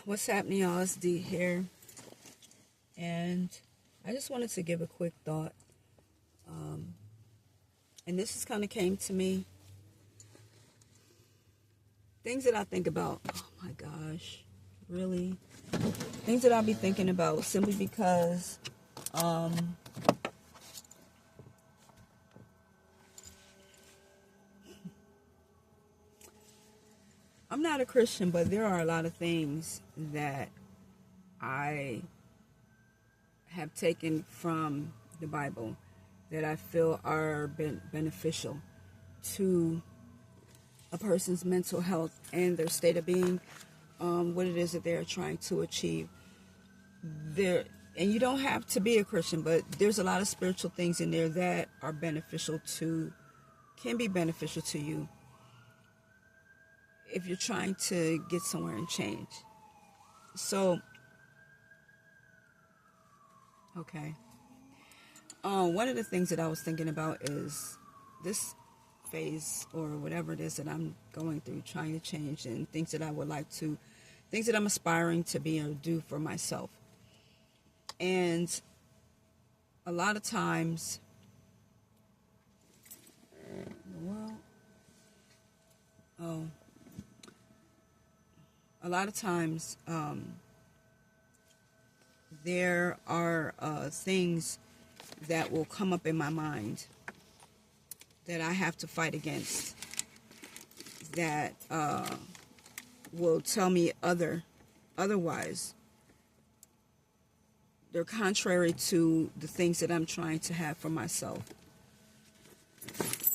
What's happening, y'all? It's D here, and I just wanted to give a quick thought. And this just kind of came to me. Things that I think about. Oh my gosh, really? Things that I'll be thinking about simply because I'm not a Christian, but there are a lot of things that I have taken from the Bible that I feel are beneficial to a person's mental health and their state of being, what it is that they're trying to achieve. And you don't have to be a Christian, but there's a lot of spiritual things in there that are can be beneficial to you if you're trying to get somewhere and change. So, okay. One of the things that I was thinking about is this phase or whatever it is that I'm going through, trying to change, and things that I'm aspiring to be or do for myself. And a lot of times, there are things that will come up in my mind that I have to fight against, that will tell me otherwise. They're contrary to the things that I'm trying to have for myself.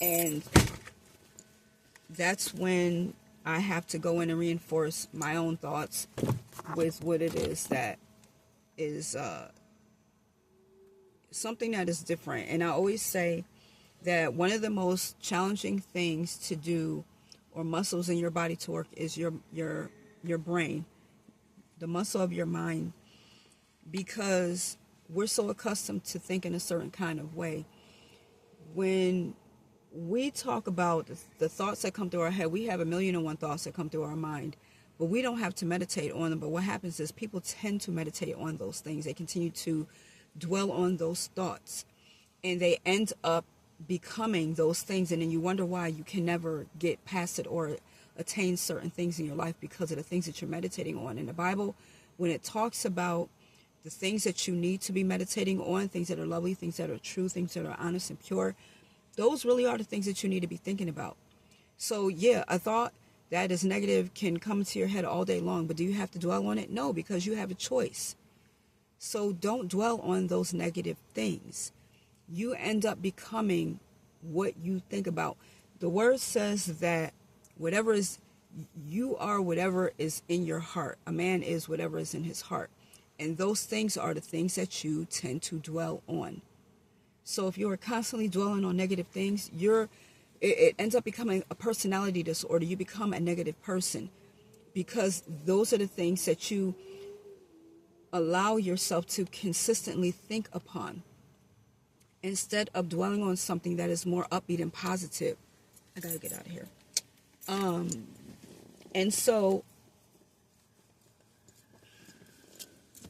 And that's when I have to go in and reinforce my own thoughts with what it is that is something that is different. And I always say that one of the most challenging things to do, or muscles in your body to work, is your brain, the muscle of your mind, because we're so accustomed to thinking a certain kind of way. When we talk about the thoughts that come through our head, we have 1,000,001 thoughts that come through our mind, but we don't have to meditate on them. But what happens is people tend to meditate on those things. They continue to dwell on those thoughts, and they end up becoming those things. And then you wonder why you can never get past it or attain certain things in your life, because of the things that you're meditating on. In the Bible, when it talks about the things that you need to be meditating on, things that are lovely, things that are true, things that are honest and pure, those really are the things that you need to be thinking about. So yeah, a thought that is negative can come into your head all day long, but do you have to dwell on it? No, because you have a choice. So don't dwell on those negative things. You end up becoming what you think about. The word says that you are whatever is in your heart. A man is whatever is in his heart. And those things are the things that you tend to dwell on. So if you're constantly dwelling on negative things, it ends up becoming a personality disorder. You become a negative person, because those are the things that you allow yourself to consistently think upon, instead of dwelling on something that is more upbeat and positive. I gotta get out of here. And so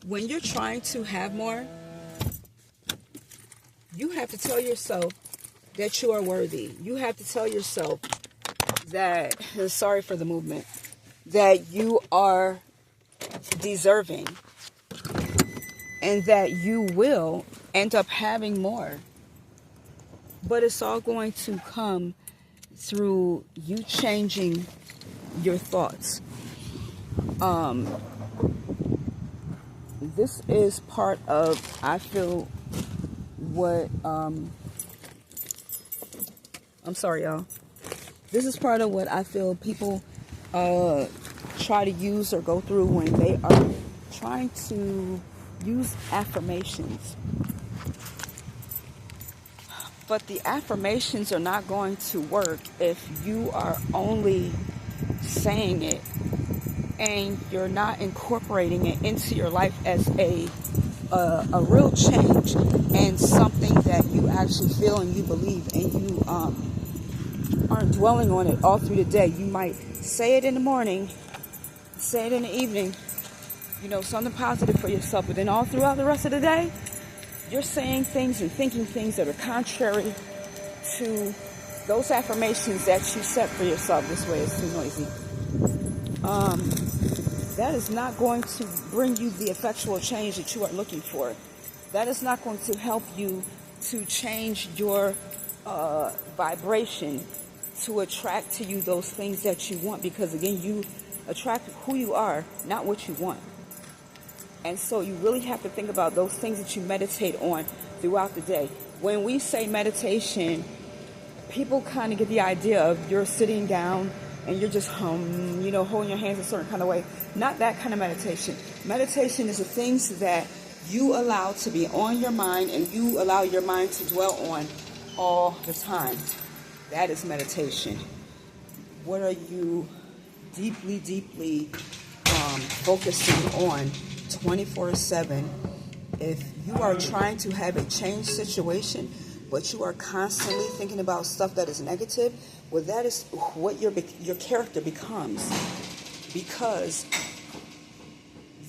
when you're trying to have more, you have to tell yourself that you are worthy. You have to tell yourself that, sorry for the movement, that you are deserving, and that you will end up having more. But it's all going to come through you changing your thoughts. This is part of, I feel, what I'm sorry, y'all. This is part of what I feel people try to use or go through when they are trying to use affirmations. But the affirmations are not going to work if you are only saying it and you're not incorporating it into your life as a real change, and something that you actually feel and you believe, and you aren't dwelling on it all through the day. You might say it in the morning, say it in the evening, something positive for yourself. But then all throughout the rest of the day, you're saying things and thinking things that are contrary to those affirmations that you set for yourself. This way is too noisy. That is not going to bring you the effectual change that you are looking for. That is not going to help you to change your vibration to attract to you those things that you want, because again, you attract who you are, not what you want. And so you really have to think about those things that you meditate on throughout the day. When we say meditation, people kind of get the idea of you're sitting down and you're just holding your hands a certain kind of way. Not that kind of meditation. Meditation is the things that you allow to be on your mind and you allow your mind to dwell on all the time. That is meditation. What are you deeply focusing on 24/7? If you are trying to have a change situation, but you are constantly thinking about stuff that is negative, well, that is what your character becomes, because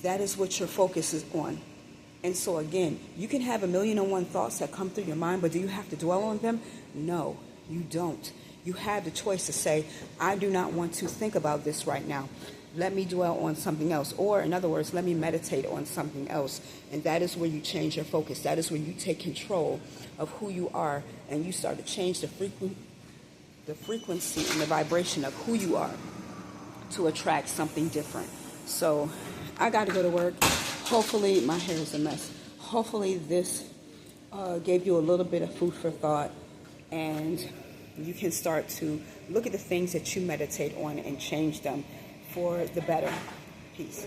that is what your focus is on. And so again, you can have 1,000,001 thoughts that come through your mind, but do you have to dwell on them? No, you don't. You have the choice to say, I do not want to think about this right now. Let me dwell on something else. Or in other words, let me meditate on something else. And that is where you change your focus. That is where you take control of who you are and you start to change the frequency and the vibration of who you are to attract something different. So I got to go to work. Hopefully, my hair is a mess. Hopefully this gave you a little bit of food for thought, and you can start to look at the things that you meditate on and change them for the better. Peace.